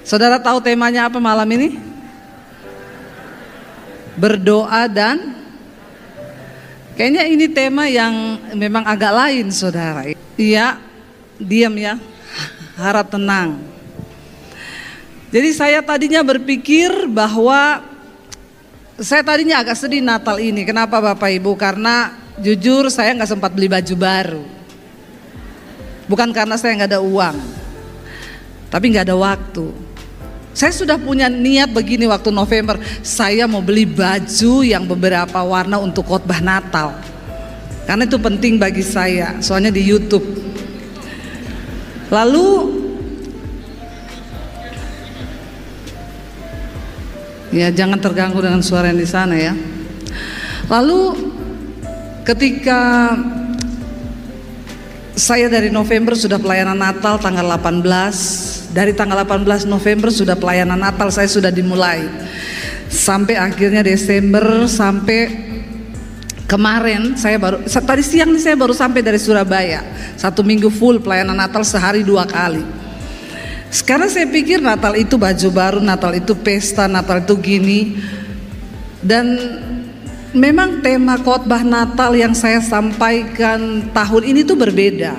Saudara tahu temanya apa malam ini? Berdoa dan kayaknya ini tema yang memang agak lain, saudara. Iya, diam ya, harap tenang. Jadi saya tadinya berpikir bahwa saya tadinya agak sedih Natal ini. Kenapa Bapak Ibu? Karena jujur saya nggak sempat beli baju baru. Bukan karena saya nggak ada uang, tapi nggak ada waktu. Saya sudah punya niat begini waktu November, saya mau beli baju yang beberapa warna untuk khotbah Natal. Karena itu penting bagi saya, soalnya di YouTube. Lalu ya jangan terganggu dengan suara yang di sana ya. Lalu ketika saya dari November sudah pelayanan Natal tanggal 18. Dari tanggal 18 November sudah pelayanan Natal saya sudah dimulai. Sampai akhirnya Desember, sampai kemarin tadi siang saya baru sampai dari Surabaya. 1 minggu full pelayanan Natal, sehari 2 kali. Sekarang saya pikir Natal itu baju baru, Natal itu pesta, Natal itu gini. Dan memang tema khotbah Natal yang saya sampaikan tahun ini tuh berbeda.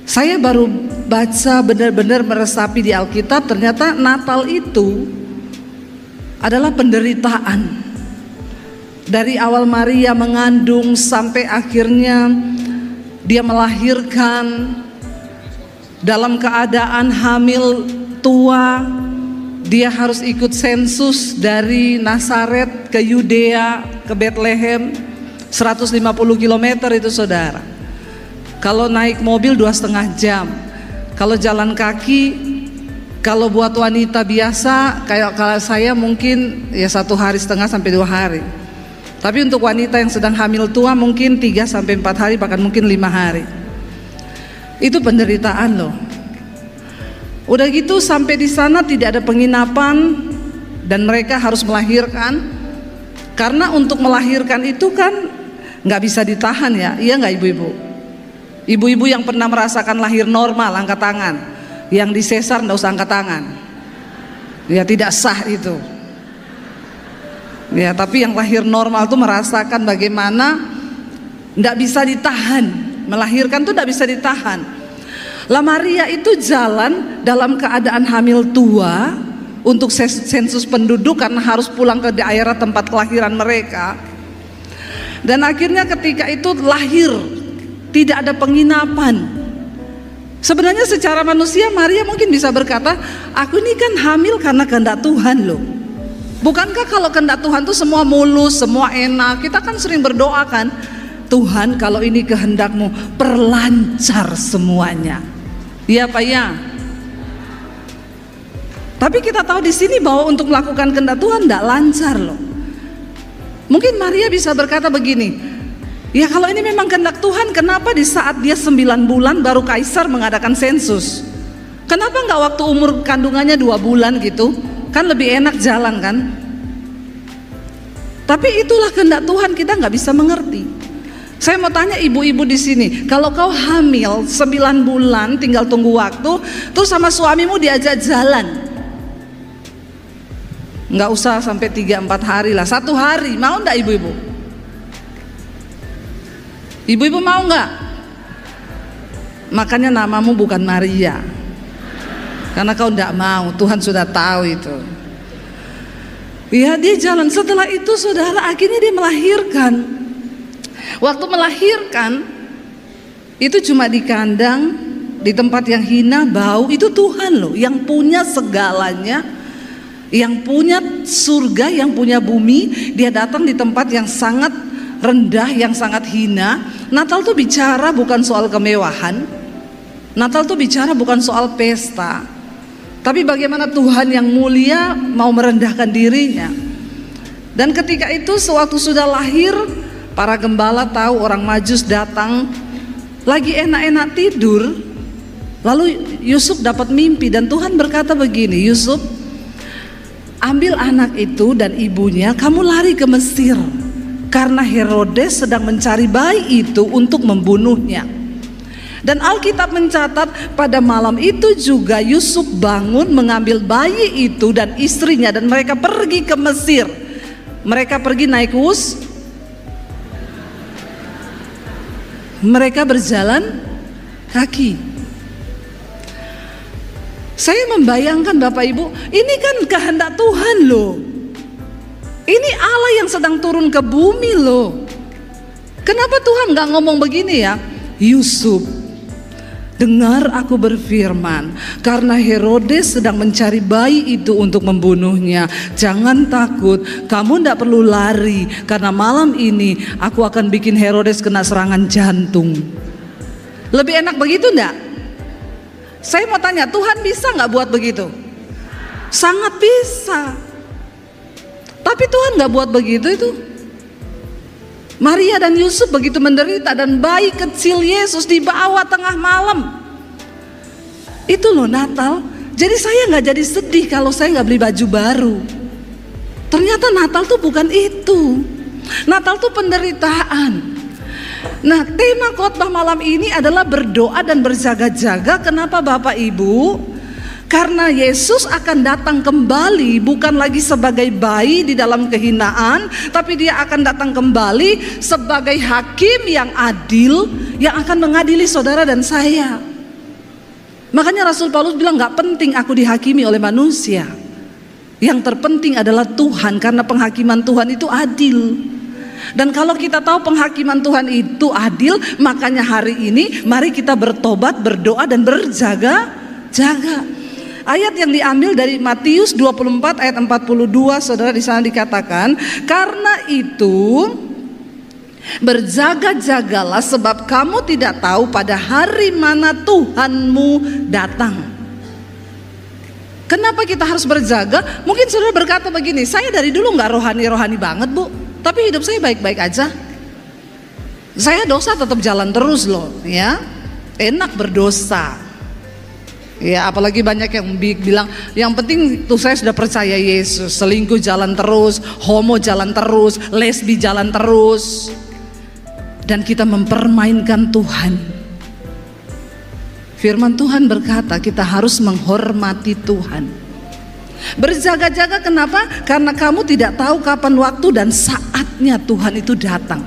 Saya baru baca benar-benar meresapi di Alkitab, ternyata Natal itu adalah penderitaan. Dari awal Maria mengandung sampai akhirnya dia melahirkan dalam keadaan hamil tua. Dia harus ikut sensus dari Nazaret ke Yudea ke Bethlehem, 150 km itu saudara. Kalau naik mobil 2,5 jam. Kalau jalan kaki, kalau buat wanita biasa kayak kalau saya mungkin ya 1,5 hari sampai 2 hari. Tapi untuk wanita yang sedang hamil tua mungkin 3 sampai 4 hari, bahkan mungkin 5 hari. Itu penderitaan loh. Udah gitu sampai di sana tidak ada penginapan dan mereka harus melahirkan. Karena untuk melahirkan itu kan nggak bisa ditahan ya, iya nggak ibu-ibu? Ibu-ibu yang pernah merasakan lahir normal angkat tangan. Yang disesar nggak usah angkat tangan. Ya tidak sah itu. Ya tapi yang lahir normal tuh merasakan bagaimana nggak bisa ditahan. Melahirkan tuh nggak bisa ditahan. Lah Maria itu jalan dalam keadaan hamil tua untuk sensus penduduk karena harus pulang ke daerah tempat kelahiran mereka. Dan akhirnya ketika itu lahir, tidak ada penginapan. Sebenarnya secara manusia Maria mungkin bisa berkata, aku ini kan hamil karena kehendak Tuhan loh. Bukankah kalau kehendak Tuhan tuh semua mulus, semua enak? Kita kan sering berdoa kan, Tuhan kalau ini kehendak-Mu perlancar semuanya. Iya Pak ya. Tapi kita tahu di sini bahwa untuk melakukan kehendak Tuhan tidak lancar loh. Mungkin Maria bisa berkata begini, ya kalau ini memang kehendak Tuhan, kenapa di saat dia 9 bulan baru Kaisar mengadakan sensus? Kenapa nggak waktu umur kandungannya 2 bulan gitu? Kan lebih enak jalan kan? Tapi itulah kehendak Tuhan, kita nggak bisa mengerti. Saya mau tanya ibu-ibu di sini, kalau kau hamil 9 bulan tinggal tunggu waktu, terus sama suamimu diajak jalan, nggak usah sampai 3-4 hari lah, 1 hari, mau nggak ibu-ibu? Ibu-ibu mau nggak? Makanya namamu bukan Maria, karena kau nggak mau, Tuhan sudah tahu itu. Ya dia jalan, setelah itu saudara akhirnya dia melahirkan. Waktu melahirkan itu cuma di kandang, di tempat yang hina, bau. Itu Tuhan loh yang punya segalanya, yang punya surga, yang punya bumi. Dia datang di tempat yang sangat rendah, yang sangat hina. Natal tuh bicara bukan soal kemewahan, Natal tuh bicara bukan soal pesta, tapi bagaimana Tuhan yang mulia mau merendahkan dirinya. Dan ketika itu sewaktu sudah lahir, para gembala tahu orang Majus datang, lagi enak-enak tidur. Lalu Yusuf dapat mimpi dan Tuhan berkata begini, Yusuf, ambil anak itu dan ibunya, kamu lari ke Mesir, karena Herodes sedang mencari bayi itu untuk membunuhnya. Dan Alkitab mencatat pada malam itu juga Yusuf bangun mengambil bayi itu dan istrinya dan mereka pergi ke Mesir. Mereka pergi naik mereka berjalan kaki. Saya membayangkan Bapak Ibu, ini kan kehendak Tuhan loh. Ini Allah yang sedang turun ke bumi loh. Kenapa Tuhan gak ngomong begini ya? Yusuf, dengar aku berfirman, karena Herodes sedang mencari bayi itu untuk membunuhnya. Jangan takut, kamu tidak perlu lari, karena malam ini aku akan bikin Herodes kena serangan jantung. Lebih enak begitu enggak? Saya mau tanya, Tuhan bisa nggak buat begitu? Sangat bisa. Tapi Tuhan nggak buat begitu itu. Maria dan Yusuf begitu menderita dan bayi kecil Yesus dibawa tengah malam. Itu loh Natal. Jadi saya nggak jadi sedih kalau saya nggak beli baju baru. Ternyata Natal tuh bukan itu. Natal tuh penderitaan. Nah, tema khotbah malam ini adalah berdoa dan berjaga-jaga. Kenapa Bapak Ibu? Karena Yesus akan datang kembali bukan lagi sebagai bayi di dalam kehinaan, tapi dia akan datang kembali sebagai hakim yang adil yang akan mengadili saudara dan saya. Makanya Rasul Paulus bilang gak penting aku dihakimi oleh manusia. Yang terpenting adalah Tuhan, karena penghakiman Tuhan itu adil. Dan kalau kita tahu penghakiman Tuhan itu adil, makanya hari ini mari kita bertobat, berdoa dan berjaga-jaga. Ayat yang diambil dari Matius 24 ayat 42, saudara, di sana dikatakan, karena itu berjaga-jagalah sebab kamu tidak tahu pada hari mana Tuhanmu datang. Kenapa kita harus berjaga? Mungkin saudara berkata begini, saya dari dulu gak rohani-rohani banget Bu, tapi hidup saya baik-baik aja. Saya dosa tetap jalan terus loh, ya. Enak berdosa. Ya, apalagi banyak yang bilang yang penting tuh saya sudah percaya Yesus. Selingkuh jalan terus, homo jalan terus, lesbi jalan terus. Dan kita mempermainkan Tuhan. Firman Tuhan berkata kita harus menghormati Tuhan. Berjaga-jaga kenapa? Karena kamu tidak tahu kapan waktu dan saatnya Tuhan itu datang.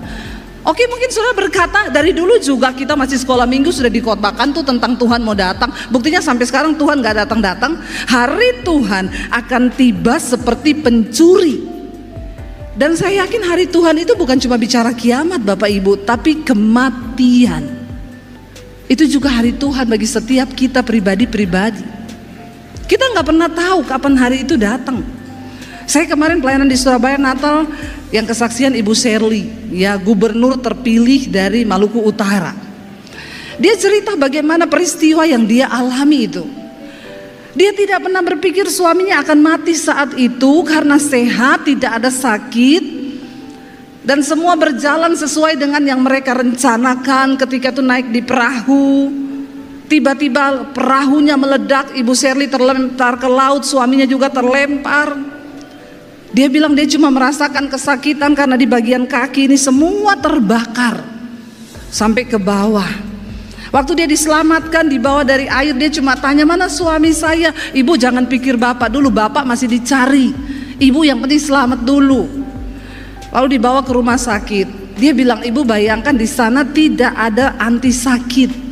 Oke, mungkin saudara berkata dari dulu juga kita masih sekolah minggu sudah dikhotbahkan tuh tentang Tuhan mau datang. Buktinya sampai sekarang Tuhan gak datang-datang. Hari Tuhan akan tiba seperti pencuri. Dan saya yakin hari Tuhan itu bukan cuma bicara kiamat Bapak Ibu, tapi kematian. Itu juga hari Tuhan bagi setiap kita pribadi-pribadi. Kita nggak pernah tahu kapan hari itu datang. Saya kemarin pelayanan di Surabaya Natal yang kesaksian Ibu Shirley, ya, gubernur terpilih dari Maluku Utara. Dia cerita bagaimana peristiwa yang dia alami itu. Dia tidak pernah berpikir suaminya akan mati saat itu karena sehat, tidak ada sakit, dan semua berjalan sesuai dengan yang mereka rencanakan. Ketika itu naik di perahu, tiba-tiba perahunya meledak, Ibu Shirley terlempar ke laut, suaminya juga terlempar. Dia bilang dia cuma merasakan kesakitan karena di bagian kaki ini semua terbakar sampai ke bawah. Waktu dia diselamatkan, dibawa dari air, dia cuma tanya, mana suami saya? Ibu jangan pikir bapak dulu, bapak masih dicari. Ibu yang penting selamat dulu. Lalu dibawa ke rumah sakit. Dia bilang, ibu bayangkan di sana tidak ada anti sakit.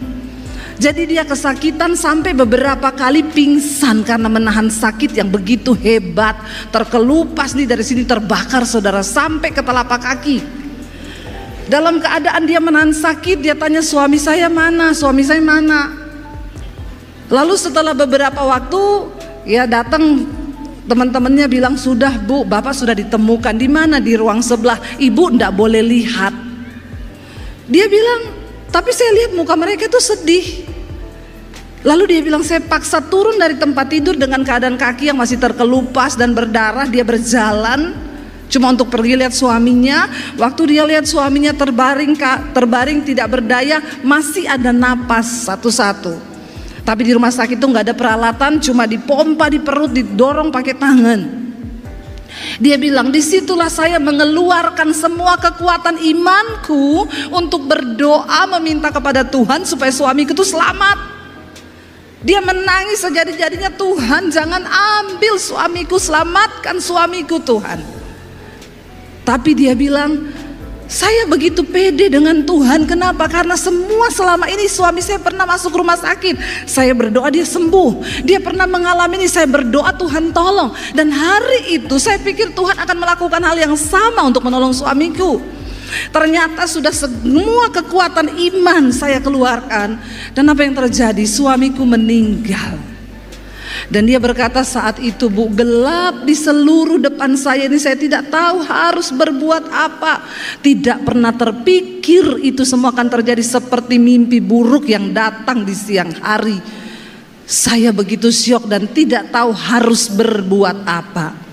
Jadi dia kesakitan sampai beberapa kali pingsan karena menahan sakit yang begitu hebat. Terkelupas nih dari sini, terbakar saudara sampai ke telapak kaki. Dalam keadaan dia menahan sakit, dia tanya, suami saya mana? Suami saya mana? Lalu setelah beberapa waktu, ya datang teman-temannya bilang, sudah Bu, bapak sudah ditemukan. Di mana? Di ruang sebelah. Ibu enggak boleh lihat. Dia bilang, tapi saya lihat muka mereka itu sedih. Lalu dia bilang, saya paksa turun dari tempat tidur dengan keadaan kaki yang masih terkelupas dan berdarah. Dia berjalan cuma untuk pergi lihat suaminya. Waktu dia lihat suaminya terbaring tidak berdaya, masih ada napas satu-satu. Tapi di rumah sakit itu nggak ada peralatan, cuma dipompa di perut, didorong pakai tangan. Dia bilang, disitulah saya mengeluarkan semua kekuatan imanku untuk berdoa meminta kepada Tuhan supaya suamiku itu selamat. Dia menangis sejadi-jadinya, Tuhan jangan ambil suamiku, selamatkan suamiku Tuhan. Tapi dia bilang, saya begitu pede dengan Tuhan. Kenapa? Karena semua selama ini suami saya pernah masuk rumah sakit, saya berdoa dia sembuh. Dia pernah mengalami ini, saya berdoa Tuhan tolong. Dan hari itu saya pikir Tuhan akan melakukan hal yang sama untuk menolong suamiku. Ternyata sudah semua kekuatan iman saya keluarkan. Dan apa yang terjadi? Suamiku meninggal. Dan dia berkata saat itu, Bu, gelap di seluruh depan saya ini, saya tidak tahu harus berbuat apa. Tidak pernah terpikir itu semua akan terjadi, seperti mimpi buruk yang datang di siang hari. Saya begitu syok dan tidak tahu harus berbuat apa.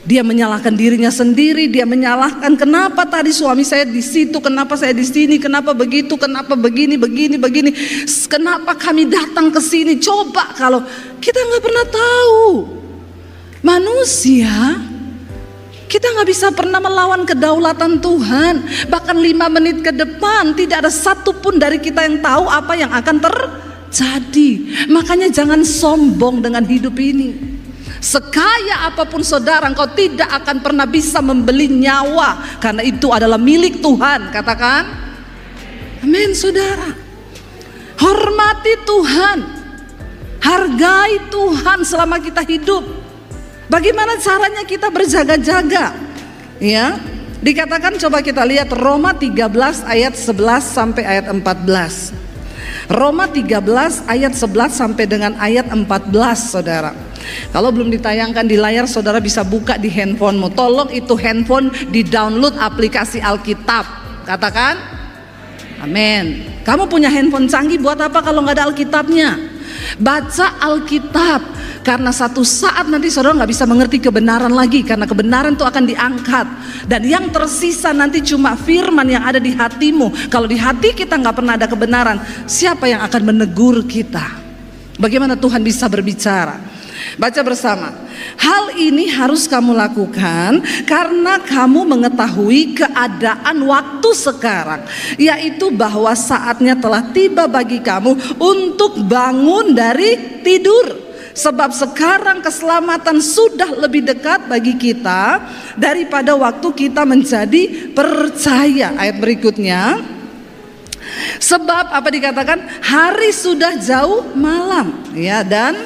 Dia menyalahkan dirinya sendiri, dia menyalahkan kenapa tadi suami saya di situ, kenapa saya di sini, kenapa begitu, kenapa begini, kenapa kami datang ke sini. Coba kalau kita nggak pernah tahu, manusia, kita nggak bisa pernah melawan kedaulatan Tuhan. Bahkan 5 menit ke depan tidak ada satupun dari kita yang tahu apa yang akan terjadi. Makanya jangan sombong dengan hidup ini. Sekaya apapun saudara, engkau tidak akan pernah bisa membeli nyawa, karena itu adalah milik Tuhan. Katakan amin saudara. Hormati Tuhan, hargai Tuhan selama kita hidup. Bagaimana caranya kita berjaga-jaga? Ya, dikatakan, coba kita lihat Roma 13 ayat 11 sampai ayat 14. Roma 13 ayat 11 sampai dengan ayat 14 saudara. Kalau belum ditayangkan di layar, saudara bisa buka di handphonemu. Tolong itu handphone di download aplikasi Alkitab. Katakan amin. Kamu punya handphone canggih buat apa kalau nggak ada Alkitabnya? Baca Alkitab, karena satu saat nanti saudara nggak bisa mengerti kebenaran lagi, karena kebenaran itu akan diangkat. Dan yang tersisa nanti cuma firman yang ada di hatimu. Kalau di hati kita nggak pernah ada kebenaran, siapa yang akan menegur kita? Bagaimana Tuhan bisa berbicara? Baca bersama. Hal ini harus kamu lakukan karena kamu mengetahui keadaan waktu sekarang, yaitu bahwa saatnya telah tiba bagi kamu untuk bangun dari tidur. Sebab sekarang keselamatan sudah lebih dekat bagi kita daripada waktu kita menjadi percaya. Ayat berikutnya. Sebab apa dikatakan? Hari sudah jauh malam, ya, dan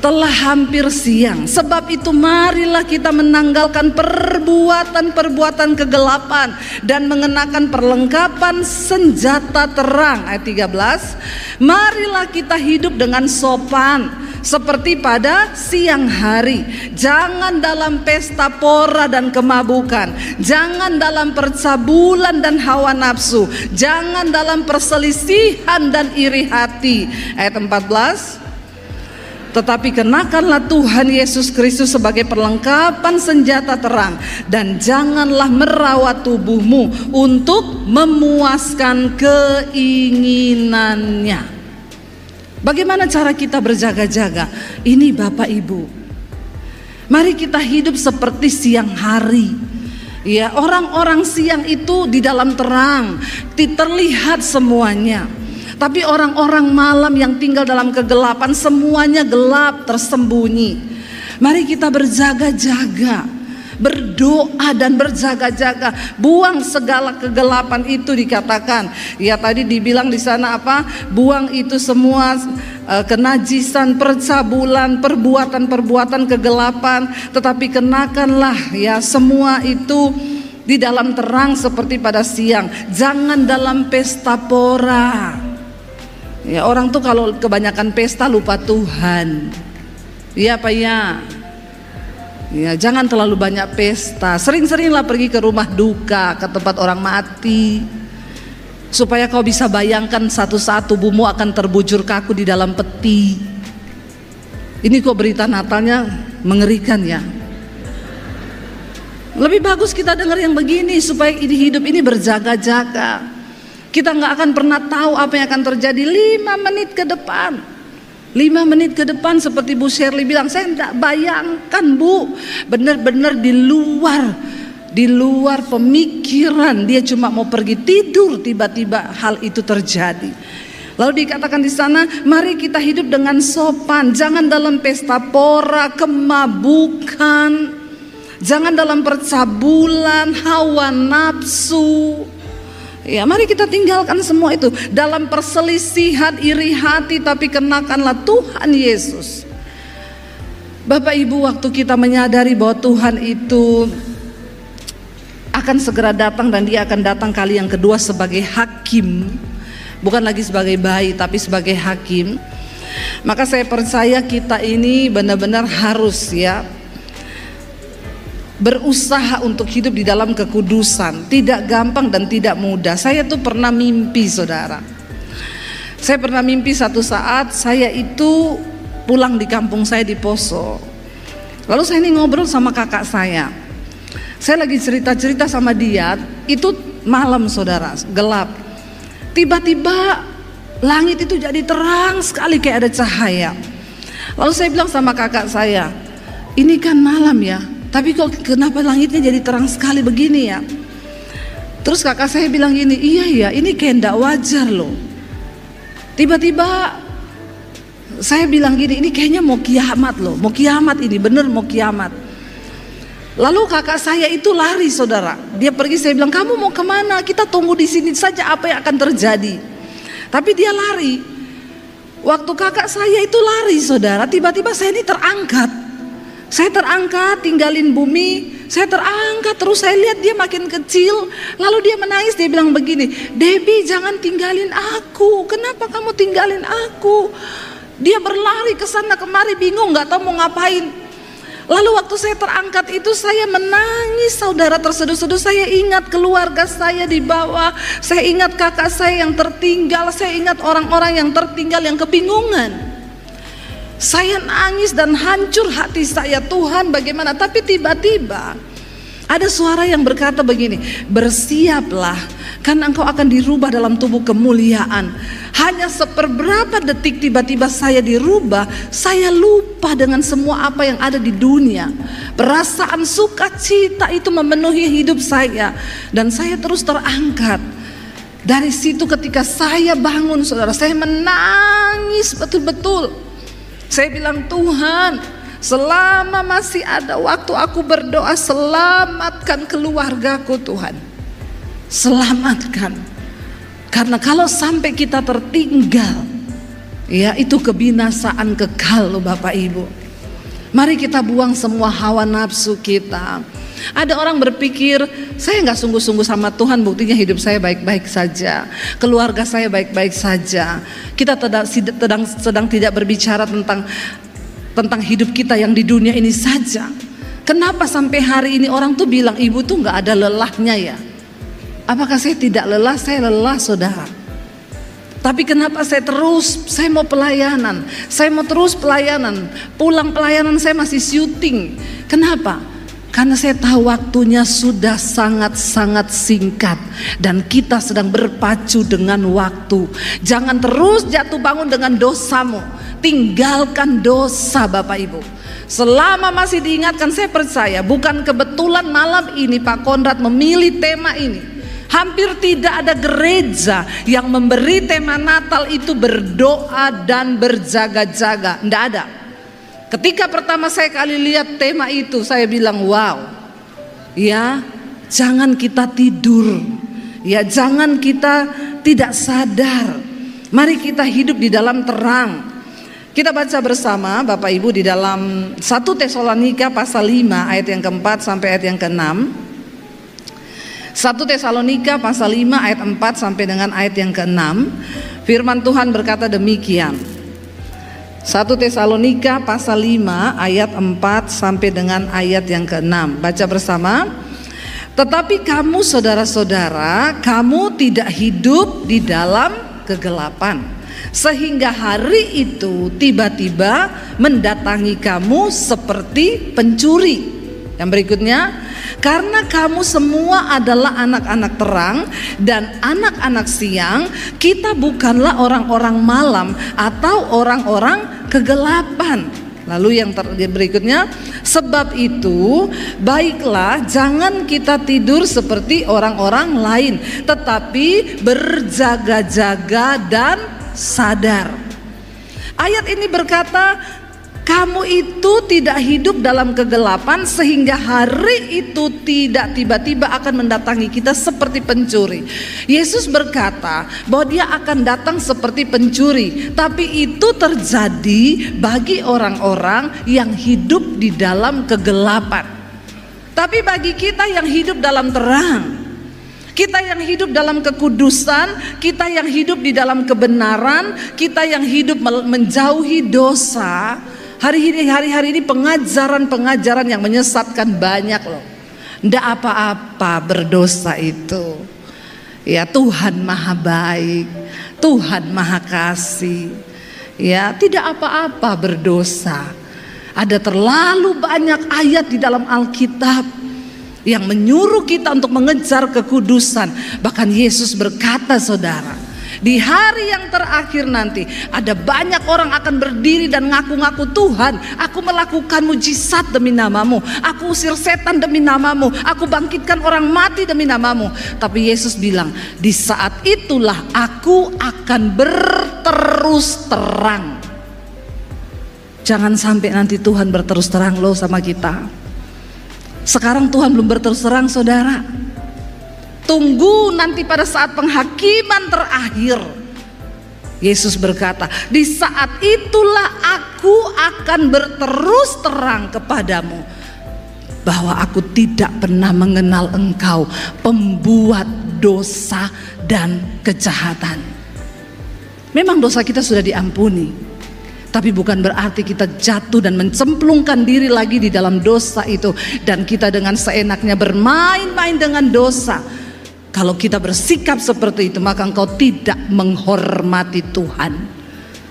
telah hampir siang. Sebab itu marilah kita menanggalkan perbuatan-perbuatan kegelapan dan mengenakan perlengkapan senjata terang. Ayat 13. Marilah kita hidup dengan sopan seperti pada siang hari. Jangan dalam pesta pora dan kemabukan. Jangan dalam percabulan dan hawa nafsu. Jangan dalam perselisihan dan iri hati. Ayat 14. Tetapi kenakanlah Tuhan Yesus Kristus sebagai perlengkapan senjata terang, dan janganlah merawat tubuhmu untuk memuaskan keinginannya. Bagaimana cara kita berjaga-jaga? Ini Bapak Ibu, mari kita hidup seperti siang hari. Ya, orang-orang siang itu di dalam terang, terlihat semuanya. Tapi orang-orang malam yang tinggal dalam kegelapan, semuanya gelap, tersembunyi. Mari kita berjaga-jaga, berdoa dan berjaga-jaga. Buang segala kegelapan itu, dikatakan. Ya, tadi dibilang di sana apa? Buang itu semua kenajisan, percabulan, perbuatan-perbuatan kegelapan. Tetapi kenakanlah ya semua itu di dalam terang seperti pada siang. Jangan dalam pesta pora. Ya, orang tuh kalau kebanyakan pesta lupa Tuhan. Iya Pak ya. Ya, jangan terlalu banyak pesta. Sering-seringlah pergi ke rumah duka, ke tempat orang mati, supaya kau bisa bayangkan satu saat tubuhmu akan terbujur kaku di dalam peti. Ini kok berita Natalnya mengerikan ya. Lebih bagus kita dengar yang begini supaya hidup ini berjaga-jaga. Kita nggak akan pernah tahu apa yang akan terjadi 5 menit ke depan. 5 menit ke depan seperti Bu Shirley bilang, saya tidak bayangkan Bu, benar-benar di luar pemikiran. Dia cuma mau pergi tidur, tiba-tiba hal itu terjadi. Lalu dikatakan di sana, mari kita hidup dengan sopan, jangan dalam pesta pora, kemabukan, jangan dalam percabulan, hawa nafsu. Ya, mari kita tinggalkan semua itu. Dalam perselisihan, iri hati, tapi kenakanlah Tuhan Yesus. Bapak Ibu, waktu kita menyadari bahwa Tuhan itu akan segera datang, dan dia akan datang kali yang kedua sebagai hakim, bukan lagi sebagai bayi tapi sebagai hakim, maka saya percaya kita ini benar-benar harus berusaha untuk hidup di dalam kekudusan. Tidak gampang dan tidak mudah. Saya tuh pernah mimpi, saudara. Saya pernah mimpi satu saat saya itu pulang di kampung saya di Poso. Lalu saya ini ngobrol sama kakak saya. Saya lagi cerita-cerita sama dia. Itu malam, saudara, gelap. Tiba-tiba langit itu jadi terang sekali, kayak ada cahaya. Lalu saya bilang sama kakak saya, ini kan malam ya, tapi kok kenapa langitnya jadi terang sekali begini ya? Terus kakak saya bilang gini, iya ya, ini kayak enggak wajar loh. Tiba-tiba saya bilang gini, ini kayaknya mau kiamat loh, mau kiamat ini, bener mau kiamat. Lalu kakak saya itu lari, saudara. Dia pergi, saya bilang, kamu mau kemana? Kita tunggu di sini saja apa yang akan terjadi. Tapi dia lari. Waktu kakak saya itu lari, saudara, tiba-tiba saya ini terangkat. Saya terangkat, tinggalin bumi, saya terangkat terus, saya lihat dia makin kecil. Lalu dia menangis, dia bilang begini, Debbie jangan tinggalin aku, kenapa kamu tinggalin aku? Dia berlari ke sana kemari, bingung, gak tahu mau ngapain. Lalu waktu saya terangkat itu saya menangis, saudara, terseduh-seduh. Saya ingat keluarga saya di bawah, saya ingat kakak saya yang tertinggal, saya ingat orang-orang yang tertinggal yang kebingungan. Saya nangis dan hancur hati saya, Tuhan bagaimana. Tapi tiba-tiba ada suara yang berkata begini, bersiaplah karena engkau akan dirubah dalam tubuh kemuliaan. Hanya seperberapa detik tiba-tiba saya dirubah. Saya lupa dengan semua apa yang ada di dunia. Perasaan sukacita itu memenuhi hidup saya, dan saya terus terangkat. Dari situ ketika saya bangun, saudara, saya menangis betul-betul. Saya bilang, Tuhan, selama masih ada waktu aku berdoa, selamatkan keluargaku Tuhan. Selamatkan. Karena kalau sampai kita tertinggal, ya itu kebinasaan kekal loh Bapak Ibu. Mari kita buang semua hawa nafsu kita. Ada orang berpikir, saya nggak sungguh-sungguh sama Tuhan, buktinya hidup saya baik-baik saja, keluarga saya baik-baik saja. Kita sedang tidak berbicara tentang hidup kita yang di dunia ini saja. Kenapa sampai hari ini orang tuh bilang ibu tuh nggak ada lelahnya ya? Apakah saya tidak lelah? Saya lelah, saudara. Tapi kenapa saya mau pelayanan, saya mau terus pelayanan. Pulang pelayanan saya masih syuting. Kenapa? Karena saya tahu waktunya sudah sangat-sangat singkat, dan kita sedang berpacu dengan waktu. Jangan terus jatuh bangun dengan dosamu. Tinggalkan dosa, Bapak Ibu. Selama masih diingatkan, saya percaya bukan kebetulan malam ini Pak Konrad memilih tema ini. Hampir tidak ada gereja yang memberi tema Natal itu berdoa dan berjaga-jaga. Tidak ada. Ketika pertama saya kali lihat tema itu, saya bilang wow. Ya, jangan kita tidur. Ya, jangan kita tidak sadar. Mari kita hidup di dalam terang. Kita baca bersama Bapak Ibu di dalam 1 Tesalonika pasal 5 ayat yang keempat sampai ayat yang ke-6. 1 Tesalonika pasal 5 ayat 4 sampai dengan ayat yang ke-6. Firman Tuhan berkata demikian. 1 Tesalonika pasal 5 ayat 4 sampai dengan ayat yang ke-6. Baca bersama. Tetapi kamu saudara-saudara, kamu tidak hidup di dalam kegelapan, sehingga hari itu tiba-tiba mendatangi kamu seperti pencuri. Yang berikutnya, Karena kamu semua adalah anak-anak terang dan anak-anak siang, kita bukanlah orang-orang malam atau orang-orang kegelapan. Lalu yang berikutnya, sebab itu baiklah jangan kita tidur seperti orang-orang lain, tetapi berjaga-jaga dan sadar. Ayat ini berkata, kamu itu tidak hidup dalam kegelapan sehingga hari itu tidak tiba-tiba akan mendatangi kita seperti pencuri. Yesus berkata bahwa dia akan datang seperti pencuri, tapi itu terjadi bagi orang-orang yang hidup di dalam kegelapan. Tapi bagi kita yang hidup dalam terang, kita yang hidup dalam kekudusan, kita yang hidup di dalam kebenaran, kita yang hidup menjauhi dosa, hari-hari ini pengajaran-pengajaran yang menyesatkan banyak loh. Nggak apa-apa berdosa itu. Ya, Tuhan Maha Baik, Tuhan Maha Kasih. Ya, tidak apa-apa berdosa. Ada terlalu banyak ayat di dalam Alkitab yang menyuruh kita untuk mengejar kekudusan. Bahkan Yesus berkata, saudara, di hari yang terakhir nanti ada banyak orang akan berdiri dan ngaku-ngaku, Tuhan, aku melakukan mujizat demi namamu, aku usir setan demi namamu, aku bangkitkan orang mati demi namamu. Tapi Yesus bilang, di saat itulah aku akan berterus terang. Jangan sampai nanti Tuhan berterus terang loh sama kita. Sekarang Tuhan belum berterus terang, saudara. Tunggu nanti pada saat penghakiman terakhir. Yesus berkata, di saat itulah aku akan berterus terang kepadamu bahwa aku tidak pernah mengenal engkau, pembuat dosa dan kejahatan. Memang dosa kita sudah diampuni, tapi bukan berarti kita jatuh dan mencemplungkan diri lagi di dalam dosa itu, dan kita dengan seenaknya bermain-main dengan dosa. Kalau kita bersikap seperti itu, maka engkau tidak menghormati Tuhan.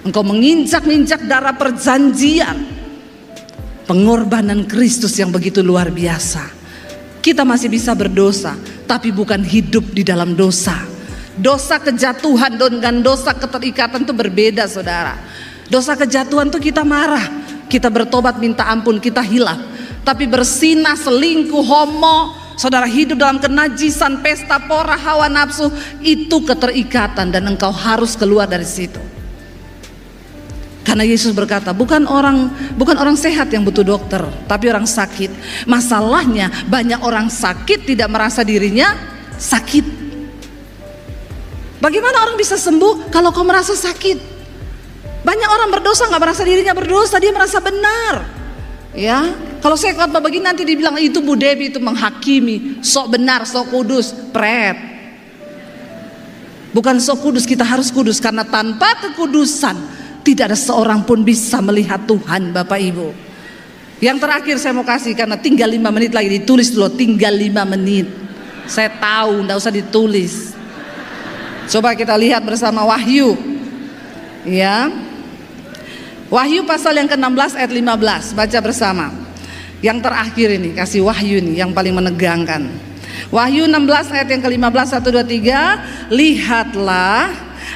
Engkau menginjak-injak darah perjanjian, pengorbanan Kristus yang begitu luar biasa. Kita masih bisa berdosa, tapi bukan hidup di dalam dosa. Dosa kejatuhan dengan dosa keterikatan itu berbeda, saudara. Dosa kejatuhan itu kita marah, kita bertobat minta ampun, kita hilaf. Tapi bersinah, selingkuh, homo, saudara hidup dalam kenajisan, pesta pora, hawa nafsu, itu keterikatan dan engkau harus keluar dari situ. Karena Yesus berkata, bukan orang sehat yang butuh dokter, tapi orang sakit. Masalahnya banyak orang sakit tidak merasa dirinya sakit. Bagaimana orang bisa sembuh kalau kau merasa sakit? Banyak orang berdosa nggak merasa dirinya berdosa, dia merasa benar. Ya, kalau saya khotbah begini nanti dibilang itu Bu Debbie itu menghakimi, sok benar, sok kudus, pret. Bukan sok kudus, kita harus kudus, karena tanpa kekudusan tidak ada seorang pun bisa melihat Tuhan, Bapak Ibu. Yang terakhir saya mau kasih, karena tinggal 5 menit lagi, ditulis dulu, tinggal 5 menit. Saya tahu, enggak usah ditulis. Coba kita lihat bersama Wahyu. Ya. Wahyu pasal yang ke-16 ayat 15, baca bersama. Yang terakhir ini, kasih wahyu ini yang paling menegangkan. Wahyu 16 ayat yang ke-15, 1, 2, 3. Lihatlah,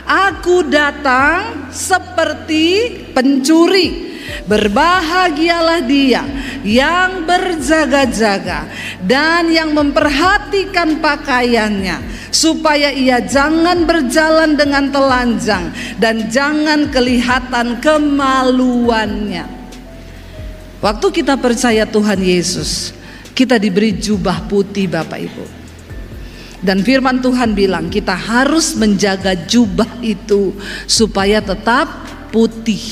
aku datang seperti pencuri. Berbahagialah dia yang berjaga-jaga dan yang memperhatikan pakaiannya, supaya ia jangan berjalan dengan telanjang dan jangan kelihatan kemaluannya. Waktu kita percaya Tuhan Yesus, kita diberi jubah putih, Bapak Ibu. Dan firman Tuhan bilang kita harus menjaga jubah itu supaya tetap putih,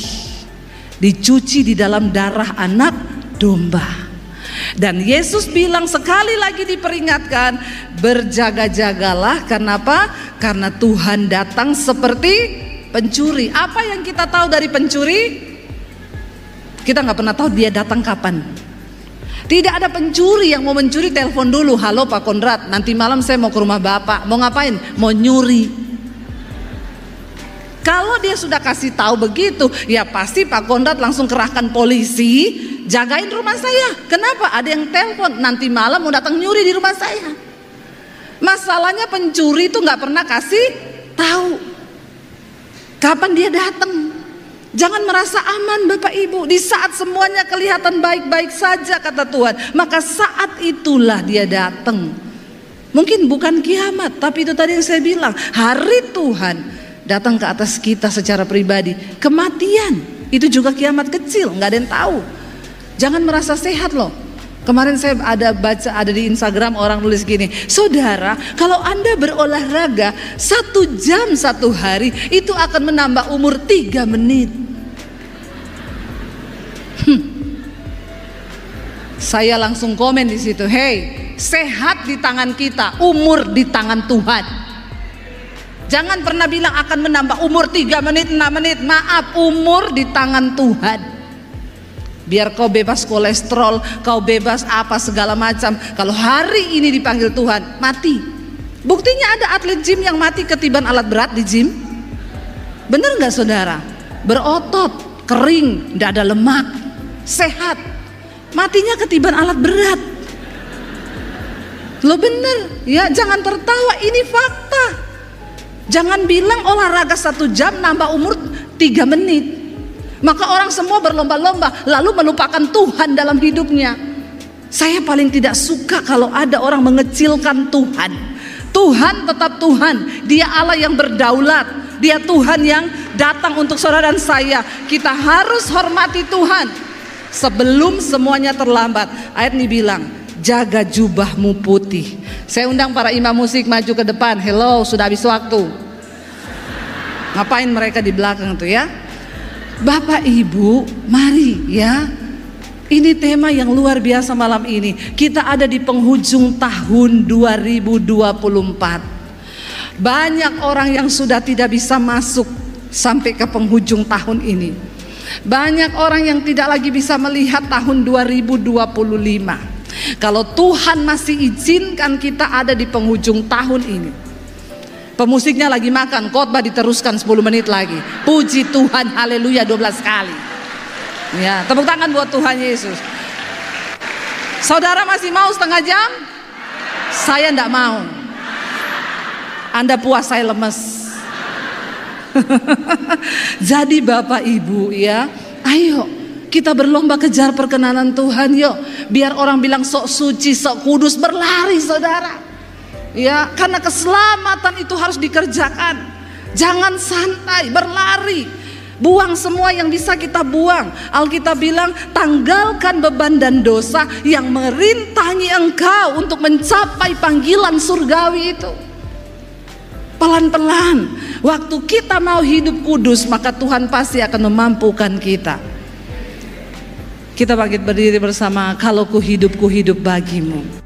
dicuci di dalam darah anak domba. Dan Yesus bilang sekali lagi diperingatkan, berjaga-jagalah. Kenapa? Karena Tuhan datang seperti pencuri. Apa yang kita tahu dari pencuri? Kita nggak pernah tahu dia datang kapan. Tidak ada pencuri yang mau mencuri telepon dulu, halo Pak Kondrat, nanti malam saya mau ke rumah Bapak. Mau ngapain? Mau nyuri. Kalau dia sudah kasih tahu begitu, ya pasti Pak Kondrat langsung kerahkan polisi, jagain rumah saya. Kenapa? Ada yang telepon nanti malam mau datang nyuri di rumah saya. Masalahnya pencuri itu nggak pernah kasih tahu kapan dia datang. Jangan merasa aman Bapak Ibu. Di saat semuanya kelihatan baik-baik saja kata Tuhan, maka saat itulah dia datang. Mungkin bukan kiamat, tapi itu tadi yang saya bilang, hari Tuhan datang ke atas kita secara pribadi. Kematian itu juga kiamat kecil, nggak ada yang tahu. Jangan merasa sehat loh. Kemarin saya ada di Instagram orang nulis gini, saudara, kalau Anda berolahraga 1 jam 1 hari itu akan menambah umur 3 menit. Saya langsung komen di situ, hey, sehat di tangan kita, umur di tangan Tuhan. Jangan pernah bilang akan menambah umur 3 menit, 6 menit. Maaf, umur di tangan Tuhan. Biar kau bebas kolesterol, kau bebas apa segala macam. Kalau hari ini dipanggil Tuhan, mati. Buktinya ada atlet gym yang mati ketiban alat berat di gym. Bener gak saudara? Berotot, kering, tidak ada lemak, sehat. Matinya ketiban alat berat. Lo bener ya, jangan tertawa, ini fakta. Jangan bilang olahraga 1 jam nambah umur 3 menit. Maka orang semua berlomba-lomba lalu melupakan Tuhan dalam hidupnya. Saya paling tidak suka kalau ada orang mengecilkan Tuhan. Tuhan tetap Tuhan. Dia Allah yang berdaulat. Dia Tuhan yang datang untuk saudara dan saya. Kita harus hormati Tuhan sebelum semuanya terlambat. Ayat ini bilang, jaga jubahmu putih. Saya undang para imam musik maju ke depan. Hello, sudah habis waktu. Ngapain mereka di belakang tuh ya? Bapak Ibu, mari ya. Ini tema yang luar biasa malam ini. Kita ada di penghujung tahun 2024. Banyak orang yang sudah tidak bisa masuk sampai ke penghujung tahun ini. Banyak orang yang tidak lagi bisa melihat tahun 2025. Kalau Tuhan masih izinkan kita ada di penghujung tahun ini. Pemusiknya lagi makan, khotbah diteruskan 10 menit lagi. Puji Tuhan, haleluya 12 kali. Ya, tepuk tangan buat Tuhan Yesus. Saudara masih mau setengah jam? Saya enggak mau. Anda puas, saya lemes. Jadi Bapak Ibu ya, ayo kita berlomba kejar perkenanan Tuhan yuk. Biar orang bilang sok suci, sok kudus, berlari saudara. Ya, karena keselamatan itu harus dikerjakan. Jangan santai, berlari. Buang semua yang bisa kita buang. Alkitab bilang, tanggalkan beban dan dosa yang merintangi engkau untuk mencapai panggilan surgawi itu. Pelan-pelan. Waktu kita mau hidup kudus, maka Tuhan pasti akan memampukan kita. Kita bangkit berdiri bersama. Kalau ku hidup bagimu.